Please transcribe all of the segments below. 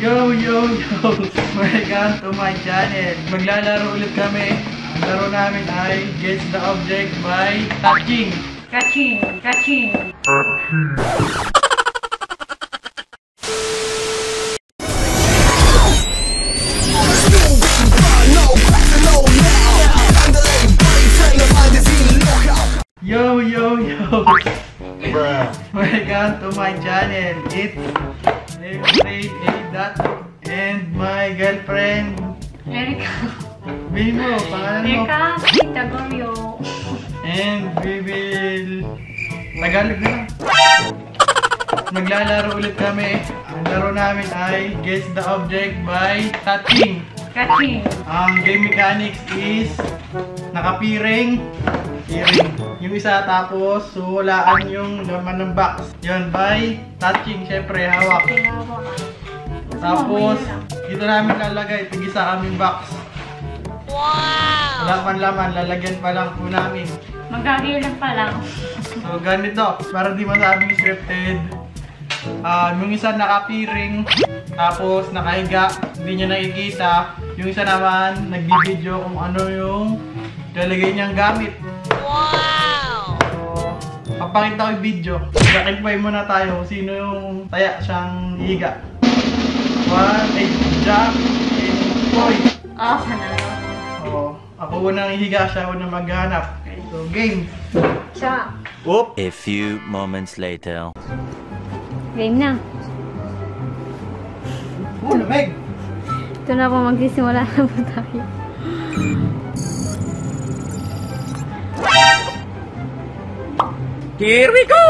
Yo! Welcome to my channel. Maglalaro ulit kami. Ang laro namin ay Guess the Object by Touching. Catching. Yo! Welcome to my channel. It's Grade A. And my girlfriend Erika. Bilhin mo, pangalan mo. Erika Pitagorio. And we will Tagalog na lang. Maglalaro ulit kami. Ang laro namin ay Guess the Object by Touching. Ang game mechanics is nakapiring. Yung isa tapos sulaan yung laman ng box. Yun, by Touching. Syempre, hawak. Tapos, dito namin lalagay. Tigisa kaming box. Wow! Wala man laman, lalagyan pa lang po namin. Magkakailan pa lang. So, ganito. Para di masabing scripted. Yung isa nakapiring. Tapos, nakahiga. Hindi nyo nakikita. Yung isa naman, nagbibideo kung ano yung lalagay niyang gamit. Wow! So, papakita ko yung video. Kakipay muna tayo kung sino yung taya siyang higa. 1, Jack, and Boy. Ako na. Ako unang hihiga, siya unang maghanap. Okay, so game. Siya. Whoop! A few moments later. Game na. Lamig! Ito na po, magsisimula na po tayo. Here we go!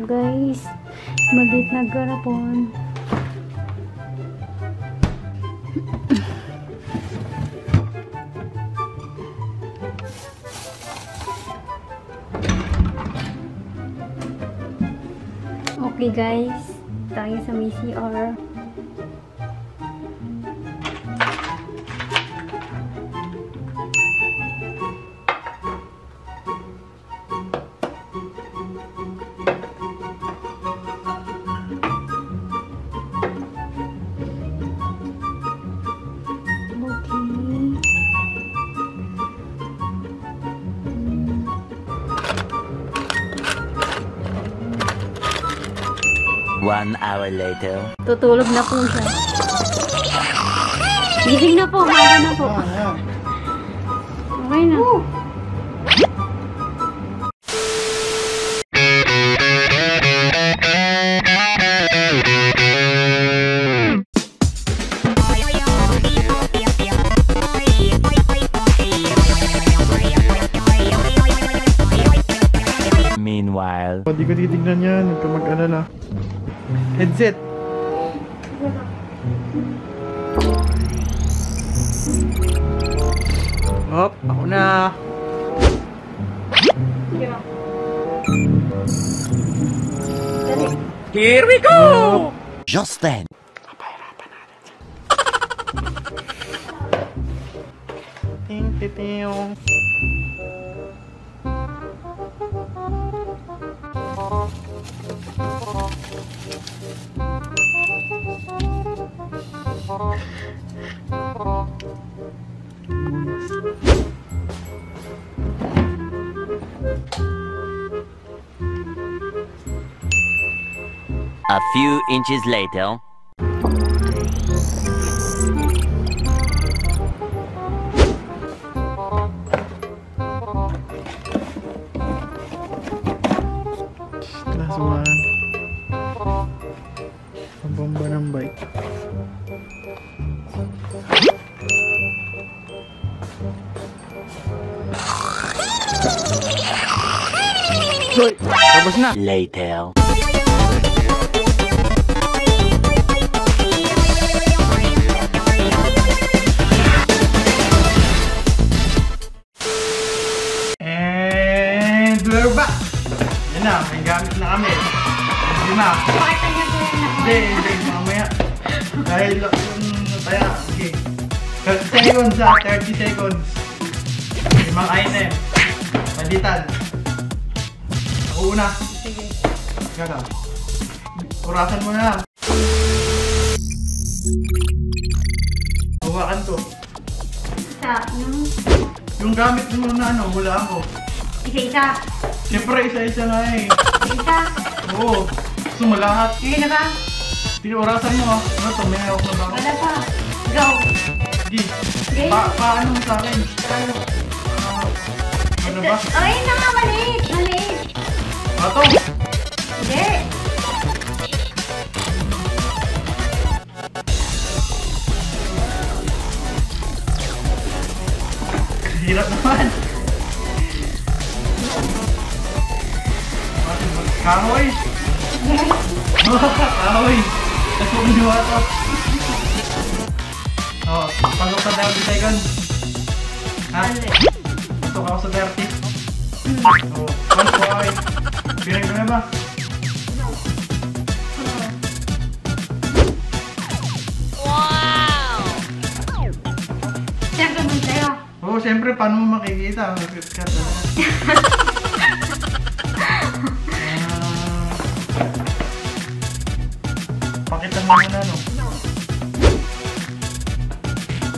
Guys, maliit na garapon. Okay guys, tayo sa may CR. One hour later. Tutulog na po siya. Gising na po, maga na po. Okay na. Meanwhile. Hindi ko titignan yan, huwag ka mag-alala. Headset! Hop, ako na! Here we go! Just then. Kapahirapan natin. Ting-ting-ting. A few inches later. Class 1. Ang bomba ng bike. Hoy! Tapos na! Later. na. Pakita niya po yan ako. Hindi, mamaya. Dahil yung nataya. Okay. 30 seconds ha, 30 seconds. Limang item. Palitan. Ako una. Sige. Gagaw. Orasan mo na. Hawakan to. Isa, Yung gamit mo na ano, hulaan ko. Isa-isa. Siyempre, isa-isa nga eh. Isa. Oo. Gusto mo lahat. Ngayon na ba? Orasan mo ha. Ano to, may hawak na ba ako? Wala pa. Go. Sige. Okay. Paano mo sa akin? Ano? Ano ba? Ay, na nga, maliit. Maliit. Ato! Hindi. Hirap naman. Kahoy! Yes. Kahoy! Tapos mo ginawa to. Oo, pasok sa 30 seconds. Ha? Pasok ako sa 30. Oo, 1 point. Pinag na ba? Siyempre mo tayo. Oo, siyempre, paano mo makikita? Cut na lang. Pakitan mo muna, no?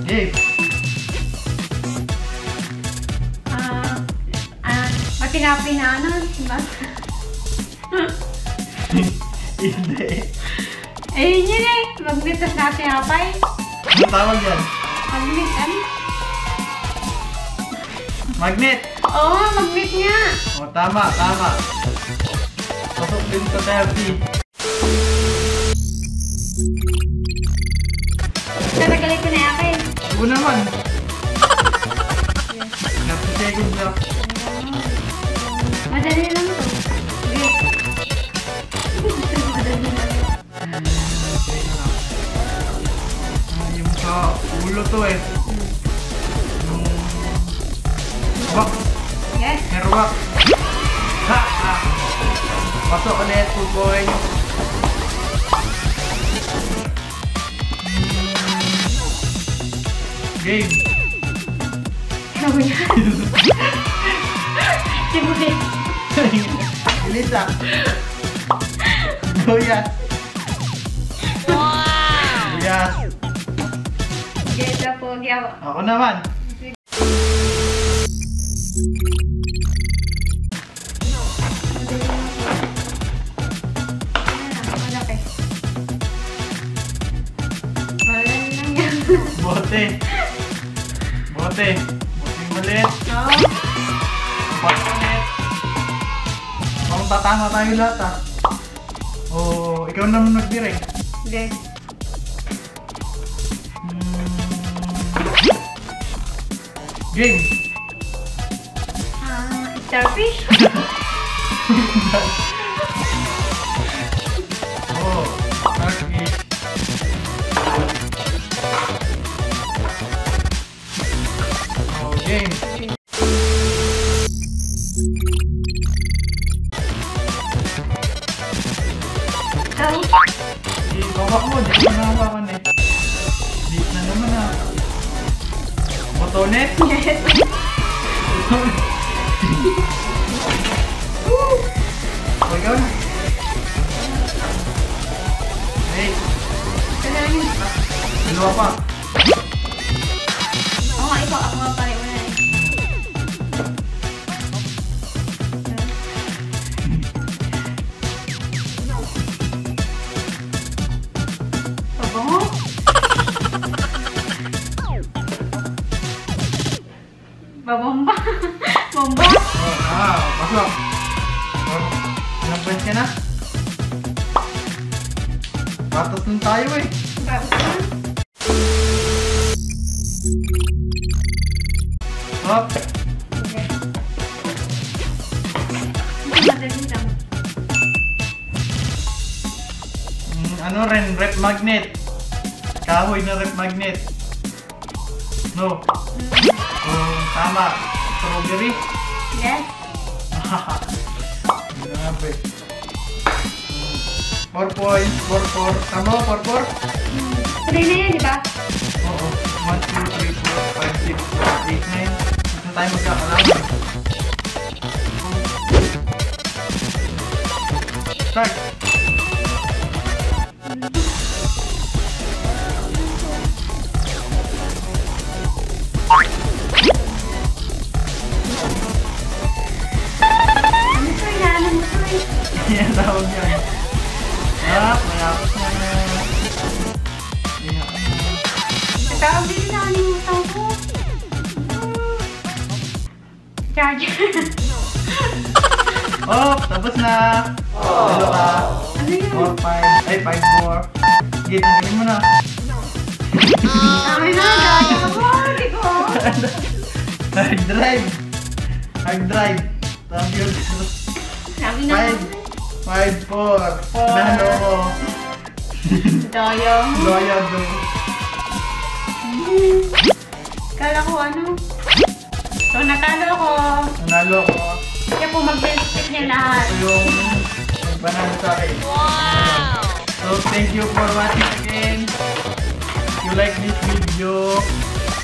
Gabe! Matinapi na ano, diba? Hindi. Ayun yun eh. Magbitas natin apay. Ano tawag yan? Magnet, ano? Magnet! Oo, magnet nga. O, tama. Pasok din sa 30. Tatagalit ko na yung akin. Oo naman. 30 seconds na. Madali lang to. Sige. Madali lang. Yung sa ulo to eh. Yung... Wak! Yes. Merwak! Ha! Ha! Pasok ulit, 2 points. Game! Ano yan? Sige. Elisa! Goyas! Goyas! Geta po, giyaw. Ako naman! Malaki. Malaki lang yan. Bote! Bote! Bote maliit! Oo. Bote maliit! Parang tatama tayo lahat ah! Oh, ikaw naman nagdirect. Sige. Game! Starfish? Oh, starfish. Oh, game. Oh. Bawak mo, di ko nahawakan eh. Deep na naman ah. Botonet? Yes. O, ikaw na. Hey, Kailangan. dalawa pa. Oo nga, ikaw. Ako nga pala una eh. Pabango? Babomba? Bomba? Oh, pasok. Oh, ilang points ka na? Patas nun tayo eh. Tapos na? Hop. Sige. Madali lang. Ano rin, rep magnet. Kahoy na rep magnet. No. Oh, tama. Strawberry. Yes. Grabe. 4 points. 4-4. Tama, 4-4? Tuloy na yan, di ba? Oo. 1, 2, 3, 4, 5, 6, 7, 8, 9. Dito tayo magkakalaman. Start! Ano to yan? Ano to yan? Yan tawag yan. Mayapos na na. Tawag din na kalimutan ko. Charger. Oh, tapos na. Dalo ka. Ano yun? 4, 5. Ay, 5, 4. Sige, tanggalin mo na. Akin na, gaya ka mo. Hindi ko. Hard drive. Hard drive. Tama yun. Sabi na. 5, 4. Nalo ko. Daya. Loya do. Kala ko ano. So, natalo ko. Nanalo ko. Kaya po mag-benefit niya lahat. Ito yung panalo sa akin. Wow! So, thank you for watching again. If you like this video,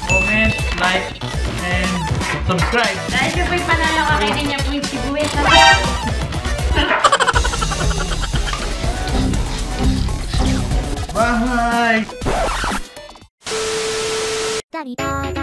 comment, like, and subscribe. Dahil siya po'y panalo ka, kaya niya po'y siguit. Bye! ダリダーダ